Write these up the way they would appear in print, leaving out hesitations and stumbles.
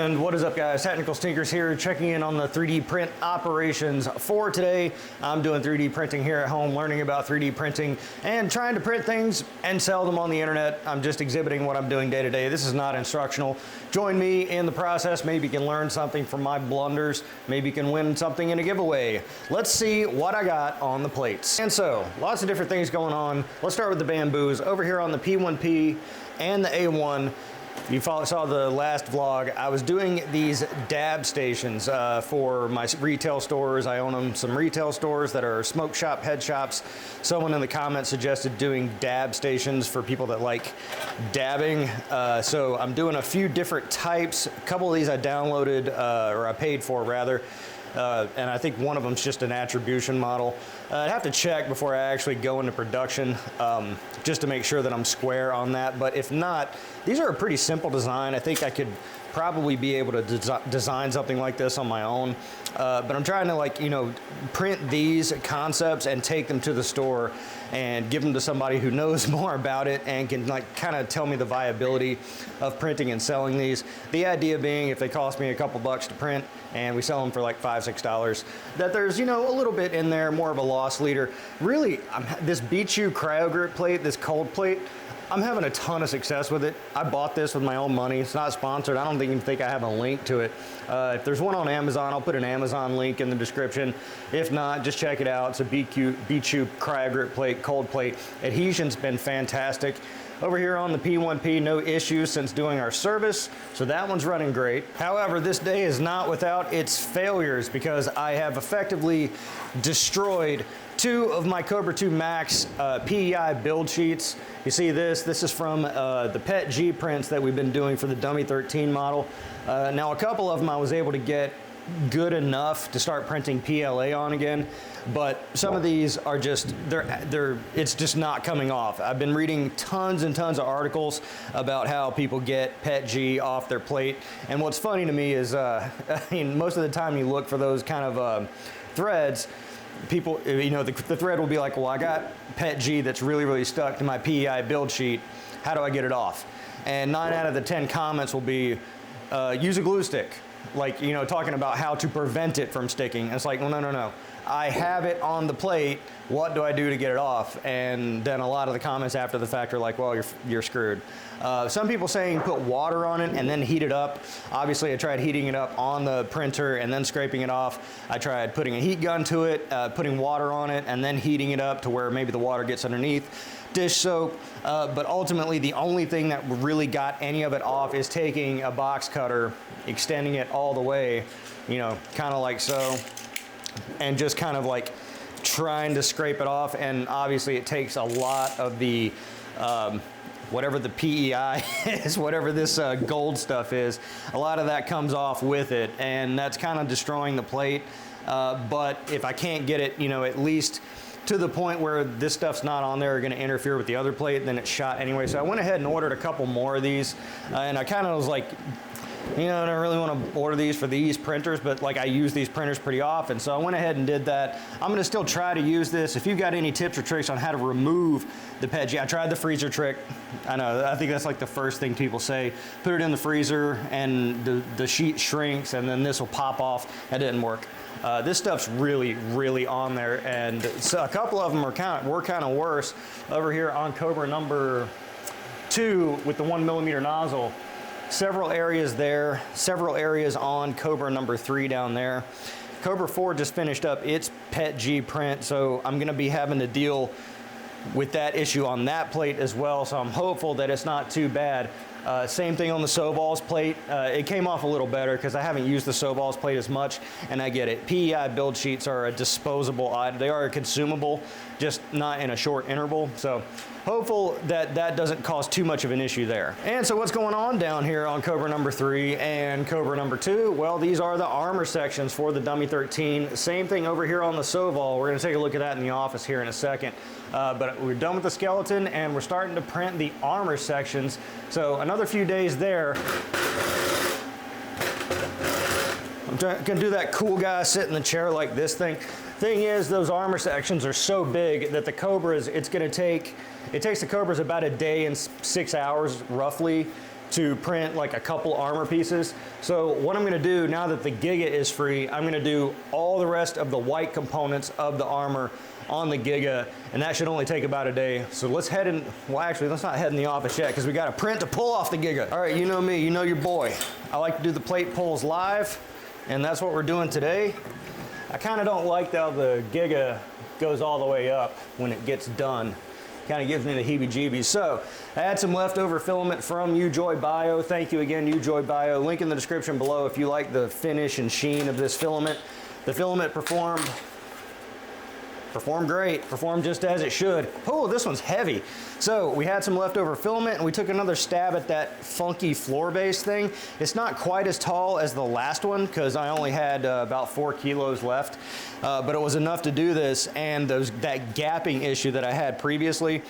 And what is up, guys? Technical Stinkers here, checking in on the 3D print operations for today. I'm doing 3D printing here at home, learning about 3D printing and trying to print things and sell them on the internet. I'm just exhibiting what I'm doing day to day. This is not instructional. Join me in the process. Maybe you can learn something from my blunders. Maybe you can win something in a giveaway. Let's see what I got on the plates. And so, lots of different things going on. Let's start with the bamboos. Over here on the P1P and the A1, you saw the last vlog. I was doing these dab stations for my retail stores. I own them, some retail stores that are smoke shop, head shops. Someone in the comments suggested doing dab stations for people that like dabbing. So I'm doing a few different types. A couple of these I downloaded, or I paid for rather. And I think one of them's just an attribution model. I'd have to check before I actually go into production, just to make sure that I'm square on that. But if not, these are a pretty simple design. I think I could probably be able to design something like this on my own. But I'm trying to, like, you know, print these concepts and take them to the store and give them to somebody who knows more about it and can, like, kind of tell me the viability of printing and selling these. The idea being, if they cost me a couple bucks to print and we sell them for like $5, $6, that there's, you know, a little bit in there, more of a loss leader. Really, this BQ cryo grip plate, this cold plate, I'm having a ton of success with it. I bought this with my own money. It's not sponsored. I don't even think I have a link to it. If there's one on Amazon, I'll put an Amazon link in the description. If not, just check it out. It's a BQ cryo grip plate, cold plate. Adhesion's been fantastic. Over here on the P1P, no issues since doing our service, so that one's running great. However, this day is not without its failures because I have effectively destroyed two of my Cobra 2 Max PEI build sheets. You see this is from the PET G prints that we've been doing for the Dummy 13 model. Now a couple of them I was able to get good enough to start printing PLA on again, but some of these are just, it's just not coming off. I've been reading tons and tons of articles about how people get PET G off their plate, and what's funny to me is, I mean, most of the time you look for those kind of threads, people, you know, the thread will be like, well, I got PET G that's really, really stuck to my PEI build sheet. How do I get it off? And 9 out of the 10 comments will be, use a glue stick. Like, you know, talking about how to prevent it from sticking. It's like, well, no. I have it on the plate. What do I do to get it off? And then a lot of the comments after the fact are like, well, you're screwed. Some people saying put water on it and then heat it up. Obviously, I tried heating it up on the printer and then scraping it off. I tried putting a heat gun to it, putting water on it, and then heating it up to where maybe the water gets underneath. Dish soap, but ultimately the only thing that really got any of it off is taking a box cutter, extending it all the way, you know, kind of like so, and just kind of like trying to scrape it off. And obviously it takes a lot of the whatever the PEI is, whatever this gold stuff is, a lot of that comes off with it, and that's kind of destroying the plate. But if I can't get it, you know, at least to the point where this stuff's not on there or going to interfere with the other plate, then it's shot anyway. So I went ahead and ordered a couple more of these, and I kind of was like, you know, I don't really want to order these for these printers, but like I use these printers pretty often, so I went ahead and did that. I'm going to still try to use this. If you've got any tips or tricks on how to remove the PET G, I tried the freezer trick. I know, I think that's like the first thing people say. Put it in the freezer and the sheet shrinks and then this will pop off. That didn't work. This stuff's really, really on there, and so a couple of them were kind of worse. Over here on Cobra number 2 with the 1mm nozzle, several areas there, several areas on Cobra number 3 down there. Cobra 4 just finished up its PET G print, so I'm going to be having to deal with that issue on that plate as well, so I'm hopeful that it's not too bad. Same thing on the Soballs plate. It came off a little better because I haven't used the Soballs plate as much, and I get it. PEI build sheets are a disposable item. They are a consumable, just not in a short interval. So hopeful that that doesn't cause too much of an issue there. And so what's going on down here on Cobra number 3 and Cobra number 2? Well, these are the armor sections for the Dummy 13. Same thing over here on the Soval. We're going to take a look at that in the office here in a second. But we're done with the skeleton and we're starting to print the armor sections. So another few days there. I'm gonna do that cool guy sit in the chair like this thing. Thing is, those armor sections are so big that the Cobras, it takes the Cobras about a day and 6 hours roughly to print like a couple armor pieces. So what I'm gonna do now that the Giga is free, I'm gonna do all the rest of the white components of the armor on the Giga, and that should only take about a day. So let's head in, well actually, let's not head in the office yet because we got a print to pull off the Giga. All right, you know me, you know your boy. I like to do the plate pulls live, and that's what we're doing today. I kind of don't like how the Giga goes all the way up when it gets done. Kind of gives me the heebie-jeebies. So I had some leftover filament from Ujoy Bio. Thank you again, Ujoy Bio. Link in the description below if you like the finish and sheen of this filament. The filament performed great, performed just as it should. Oh, this one's heavy. So we had some leftover filament and we took another stab at that funky floor base thing. It's not quite as tall as the last one because I only had about 4 kilos left, but it was enough to do this, and that gapping issue that I had previously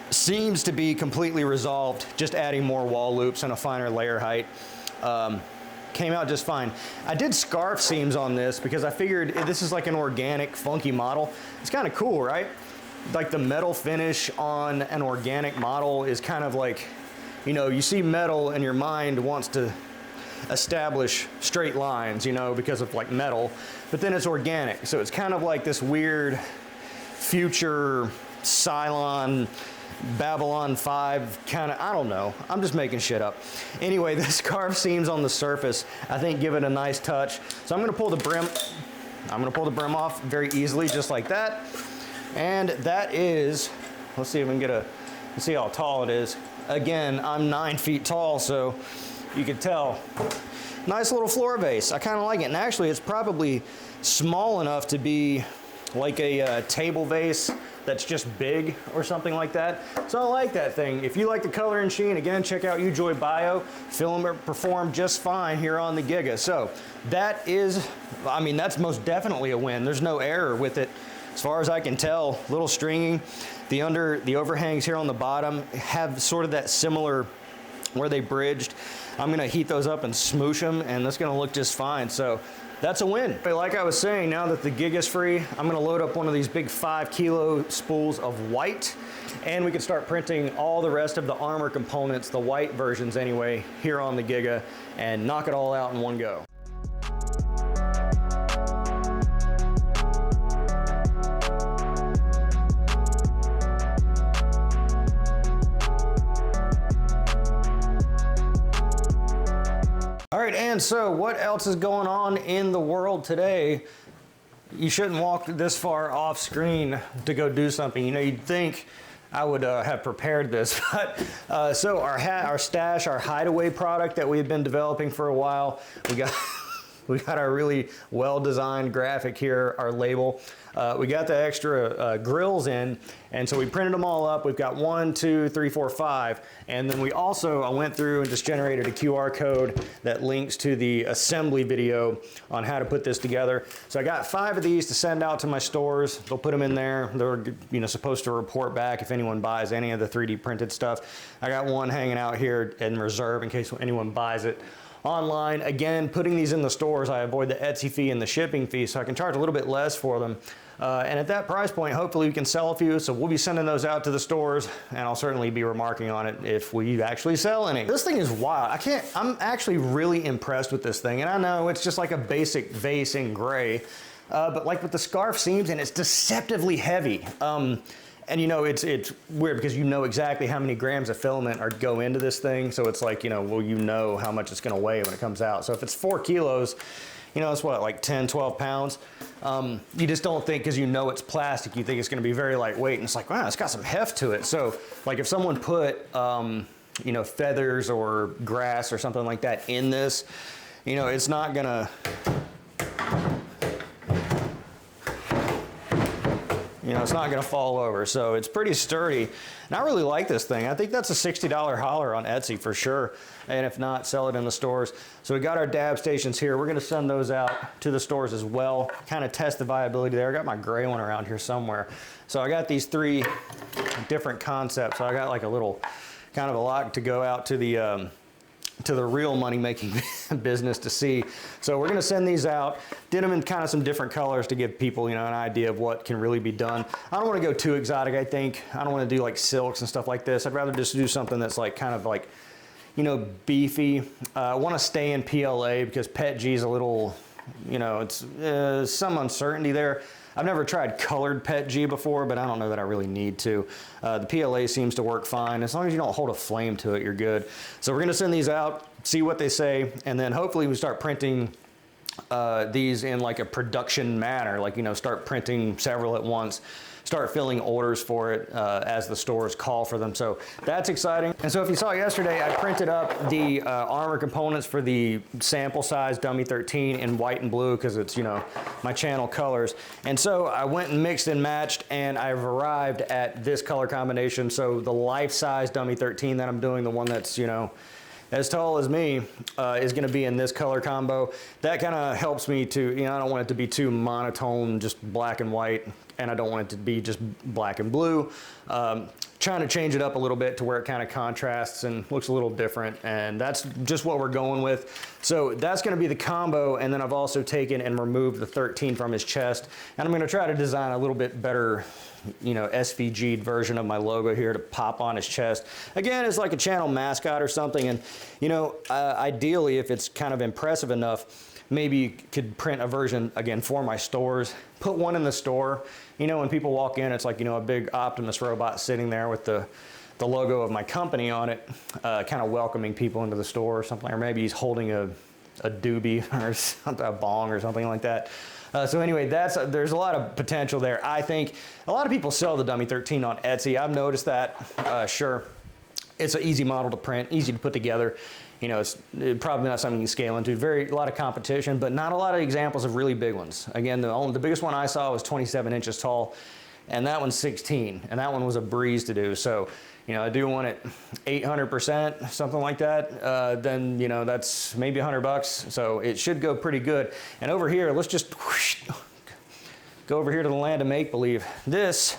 seems to be completely resolved, just adding more wall loops and a finer layer height. Came out just fine. I did scarf seams on this because I figured this is like an organic, funky model. It's kind of cool, right? Like the metal finish on an organic model is kind of like, you know, you see metal and your mind wants to establish straight lines, you know, because of like metal, but then it's organic. So it's kind of like this weird future Cylon Babylon 5 kind of, I don't know, I'm just making shit up. Anyway, the scarf seams on the surface I think give it a nice touch. So I'm going to pull the brim off very easily, just like that. And that is, let's see if we can let's see how tall it is. Again, I'm 9 feet tall, so you can tell. Nice little floor vase. I kind of like it, and actually it's probably small enough to be like a table vase that's just big or something like that. So I like that thing. If you like the color and sheen, again, check out Ujoy Bio. Filament performed just fine here on the Giga. So that is, I mean, that's most definitely a win. There's no error with it. As far as I can tell, little stringing. The overhangs here on the bottom have sort of that similar where they bridged. I'm gonna heat those up and smoosh them, and that's gonna look just fine. So that's a win. But like I was saying, now that the Giga's free, I'm gonna load up one of these big 5 kilo spools of white, and we can start printing all the rest of the armor components, the white versions anyway, here on the Giga, and knock it all out in one go. All right, and so what else is going on in the world today? You shouldn't walk this far off screen to go do something. You know, you'd think I would have prepared this, but so our stash, our Hideway product that we've been developing for a while, we got our really well-designed graphic here, our label. We got the extra grills in, and so we printed them all up. We've got 1, 2, 3, 4, 5, and then I went through and just generated a QR code that links to the assembly video on how to put this together. So I got 5 of these to send out to my stores. They'll put them in there. They're supposed to report back if anyone buys any of the 3D printed stuff. I got one hanging out here in reserve in case anyone buys it online. Again, putting these in the stores, I avoid the Etsy fee and the shipping fee, so I can charge a little bit less for them. And at that price point, hopefully we can sell a few, so we'll be sending those out to the stores, and I'll certainly be remarking on it if we actually sell any. This thing is wild. I'm actually really impressed with this thing, and I know it's just like a basic vase in gray, but like with the scarf seams, and it's deceptively heavy. And you know, it's weird because you know exactly how many grams of filament go into this thing. So it's like, you know how much it's gonna weigh when it comes out. So if it's 4 kilos, you know, it's what, like 10, 12 pounds. You just don't think, because you know it's plastic, you think it's gonna be very lightweight, and it's like, wow, it's got some heft to it. So like if someone put, you know, feathers or grass or something like that in this, you know, it's not gonna, it's not gonna fall over. So it's pretty sturdy. And I really like this thing. I think that's a $60 hauler on Etsy for sure. And if not, sell it in the stores. So we got our dab stations here. We're gonna send those out to the stores as well. Kind of test the viability there. I got my gray one around here somewhere. So I got these 3 different concepts. So I got like a little, kind of a lot to go out to the real money-making business to see. So we're gonna send these out, did them in kind of some different colors to give people, you know, an idea of what can really be done. I don't wanna go too exotic, I think. I don't wanna do like silks and stuff like this. I'd rather just do something that's like kind of like, you know, beefy. I want to stay in PLA because PETG is a little, you know, it's some uncertainty there. I've never tried colored PETG before, but I don't know that I really need to. The PLA seems to work fine. As long as you don't hold a flame to it, you're good. So we're gonna send these out, see what they say, and then hopefully we start printing these in like a production manner, like, you know, start printing several at once, start filling orders for it as the stores call for them. So that's exciting. And so if you saw yesterday, I printed up the armor components for the sample size Dummy 13 in white and blue because it's, you know, my channel colors. And so I went and mixed and matched, and I've arrived at this color combination. So the life-size Dummy 13 that I'm doing, the one that's, you know, as tall as me, is gonna be in this color combo. That kind of helps me to, you know, I don't want it to be too monotone, just black and white, and I don't want it to be just black and blue. Trying to change it up a little bit to where it kind of contrasts and looks a little different, and that's just what we're going with. So that's gonna be the combo, and then I've also taken and removed the 13 from his chest, and I'm gonna try to design a little bit better, you know, SVG'd version of my logo here to pop on his chest. Again, it's like a channel mascot or something, and, you know, ideally, if it's kind of impressive enough, maybe you could print a version, again, for my stores, put one in the store. You know, when people walk in, it's like, you know, a big Optimus robot sitting there with the logo of my company on it, kind of welcoming people into the store or something, or maybe he's holding a doobie or something, a bong or something like that. So anyway, there's a lot of potential there. I think a lot of people sell the Dummy 13 on Etsy. I've noticed that, sure. It's an easy model to print, easy to put together. You know, it's probably not something you scale into. A lot of competition, but not a lot of examples of really big ones. Again, the biggest one I saw was 27 inches tall, and that one's 16, and that one was a breeze to do. So, you know, I do want it 800%, something like that. Then, you know, that's maybe $100. So it should go pretty good. And over here, let's just whoosh, go over here to the land of make-believe. This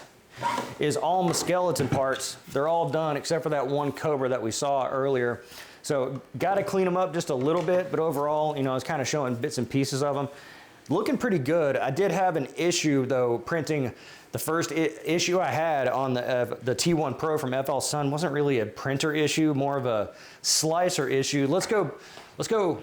is all skeleton parts. They're all done except for that one cobra that we saw earlier. So got to clean them up just a little bit, but overall, you know, I was kind of showing bits and pieces of them. Looking pretty good. I did have an issue though printing. The first issue I had on the T1 Pro from FLSUNTT wasn't really a printer issue, more of a slicer issue. Let's go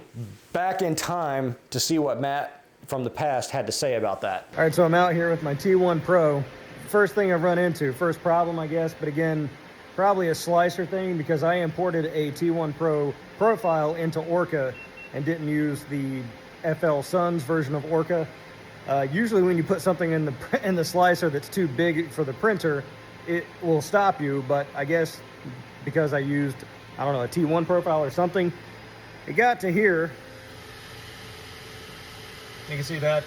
back in time to see what Matt from the past had to say about that. All right, so I'm out here with my T1 Pro. First thing I've run into, first problem I guess, but again, probably a slicer thing because I imported a T1 Pro profile into Orca and didn't use the FLSUNTT's version of Orca. Usually when you put something in the slicer that's too big for the printer, it will stop you, but I guess because I used, I don't know, a T1 profile or something, it got to here. You can see that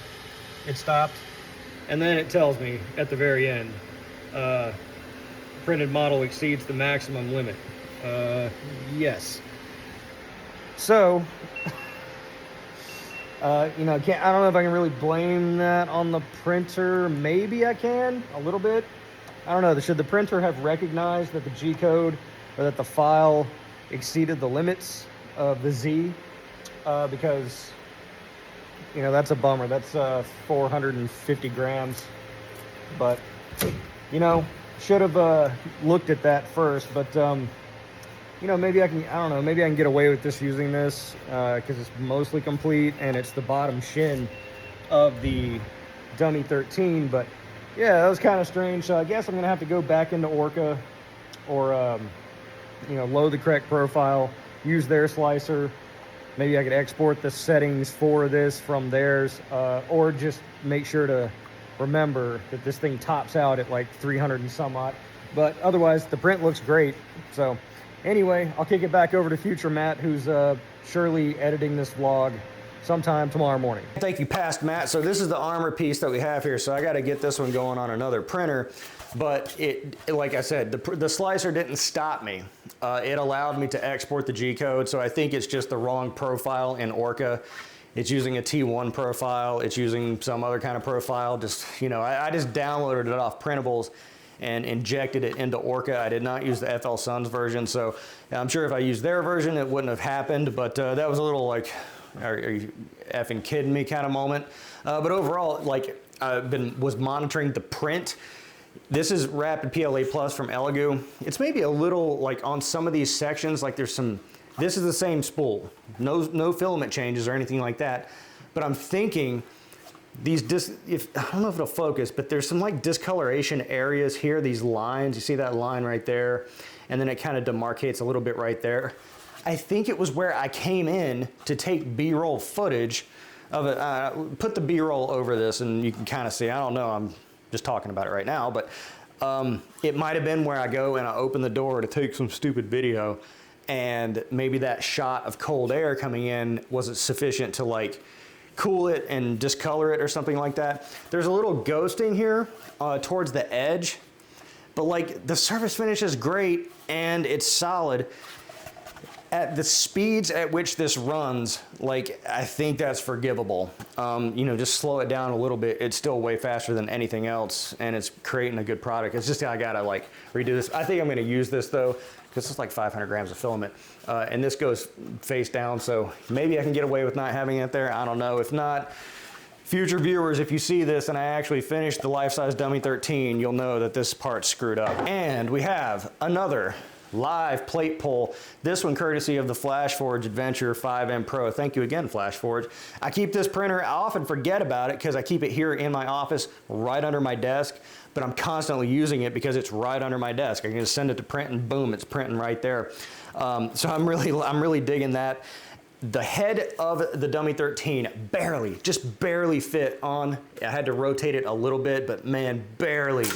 it stopped, and then it tells me at the very end, printed model exceeds the maximum limit. Yes. So, you know, I don't know if I can really blame that on the printer. Maybe I can, a little bit. I don't know. Should the printer have recognized that the G code or that the file exceeded the limits of the Z? Because, you know, that's a bummer. That's 450 grams. But, you know, should have looked at that first. But, you know, maybe I don't know, maybe I can get away with just using this because it's mostly complete and it's the bottom shin of the Dummy 13. But yeah, that was kind of strange. So I guess I'm gonna have to go back into Orca or, you know, load the correct profile, use their slicer. Maybe I could export the settings for this from theirs, or just make sure to remember that this thing tops out at like 300 and some odd. But otherwise, the print looks great. So anyway, I'll kick it back over to future Matt, who's surely editing this vlog sometime tomorrow morning. Thank you, past Matt. So this is the armor piece that we have here. So I got to get this one going on another printer. But like I said, the slicer didn't stop me. It allowed me to export the G code. So I think it's just the wrong profile in Orca. It's using a T1 profile. It's using some other kind of profile. Just, you know, I just downloaded it off printables and injected it into Orca. I did not use the FLSUNTT's version, so I'm sure if I used their version, it wouldn't have happened, but that was a little like, are you effing kidding me kind of moment. But overall, like, was monitoring the print. This is Rapid PLA Plus from Elegoo. It's maybe a little, like, on some of these sections, like there's some This is the same spool. No filament changes or anything like that. But I'm thinking these I don't know if it'll focus, but there's some like discoloration areas here, these lines. You see that line right there? And then it kind of demarcates a little bit right there. I think it was where I came in to take B-roll footage of it. Put the B-roll over this and you can kind of see, I don't know, I'm just talking about it right now, but it might have been where I go and I open the door to take some stupid video, and maybe that shot of cold air coming in wasn't sufficient to like cool it and discolor it or something like that. There's a little ghosting here towards the edge, but like the surface finish is great and it's solid. At the speeds at which this runs, like, I think that's forgivable. You know, just slow it down a little bit. It's still way faster than anything else, and it's creating a good product. It's just I gotta like redo this. I think I'm gonna use this though, because it's like 500 grams of filament, and this goes face down, so maybe I can get away with not having it there. I don't know. If not, future viewers, if you see this and I actually finished the life-size dummy 13, you'll know that this part's screwed up. And we have another live plate pull. This one courtesy of the Flashforge Adventurer 5M Pro. Thank you again, Flashforge. I keep this printer, I often forget about it because I keep it here in my office right under my desk, but I'm constantly using it because it's right under my desk. I can just send it to print and boom, it's printing right there. So I'm really digging that. The head of the Dummy 13 just barely fit on. I had to rotate it a little bit, but man, barely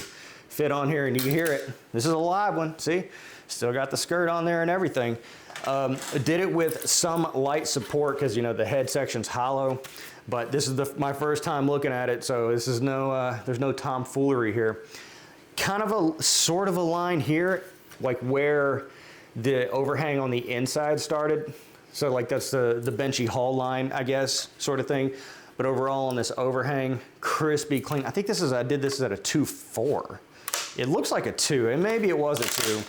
fit on here, and you can hear it. This is a live one, see? Still got the skirt on there and everything. Did it with some light support because, you know, the head section's hollow, but this is my first time looking at it, so this is there's no tomfoolery here. Kind of sort of a line here, like where the overhang on the inside started. So like that's the benchy hull line, I guess, sort of thing. But overall on this overhang, crispy, clean. I think I did this at a 2.4. It looks like a 2, and maybe it was a 2,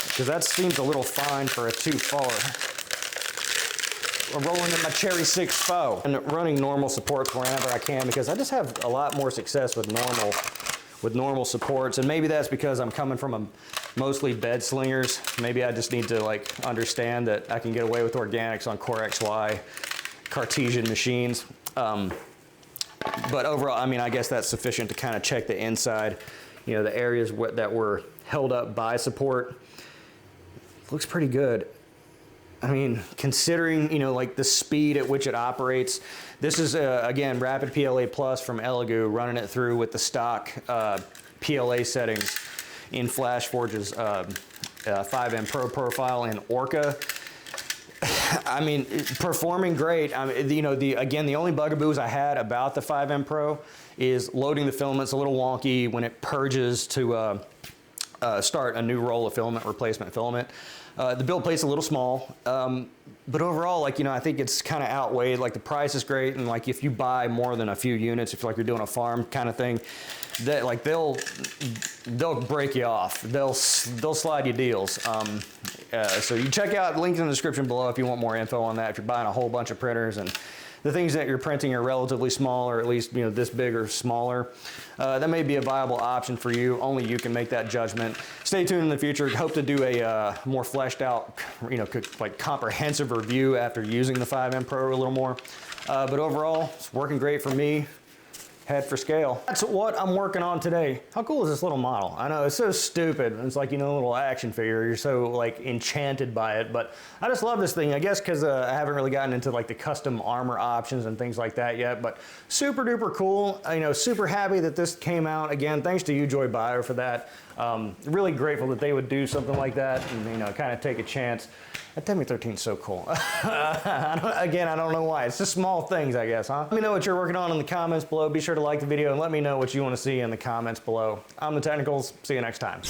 because that seems a little fine for a 2.4. I'm rolling in my Cherry 6 Faux and running normal supports wherever I can, because I just have a lot more success with normal supports, and maybe that's because I'm coming from mostly bed slingers. Maybe I just need to like understand that I can get away with organics on Core XY Cartesian machines. But overall, I mean, I guess that's sufficient to kind of check the inside, you know, the areas that were held up by support. Looks pretty good. I mean, considering, you know, like the speed at which it operates. This is, again, Rapid PLA Plus from Elegoo, running it through with the stock PLA settings in Flashforge's 5M Pro profile and Orca. I mean, performing great. I mean, you know, again, the only bugaboos I had about the 5M Pro is loading the filaments a little wonky when it purges to start a new roll of filament, replacement filament. The build plate's a little small, but overall, like, you know, I think it's kind of outweighed. Like, the price is great, and like if you buy more than a few units, if like you're doing a farm kind of thing, that like they'll break you off. They'll slide you deals. So you check out links in the description below if you want more info on that. If you're buying a whole bunch of printers and the things that you're printing are relatively small, or at least, you know, this big or smaller, that may be a viable option for you. Only you can make that judgment. Stay tuned in the future. Hope to do a more fleshed out, you know, like comprehensive review after using the 5M Pro a little more. But overall, it's working great for me. Head for scale. That's what I'm working on today. How cool is this little model? I know, it's so stupid. It's like, you know, a little action figure. You're so like enchanted by it, but I just love this thing. I guess because I haven't really gotten into like the custom armor options and things like that yet, but super duper cool. You know, super happy that this came out. Again, thanks to Joy Bio for that. Really grateful that they would do something like that and, you know, kind of take a chance. That Dummy 13 is so cool. Again, I don't know why. It's just small things, I guess, huh? Let me know what you're working on in the comments below. Be sure to like the video and let me know what you want to see in the comments below. I'm the Technicals. See you next time.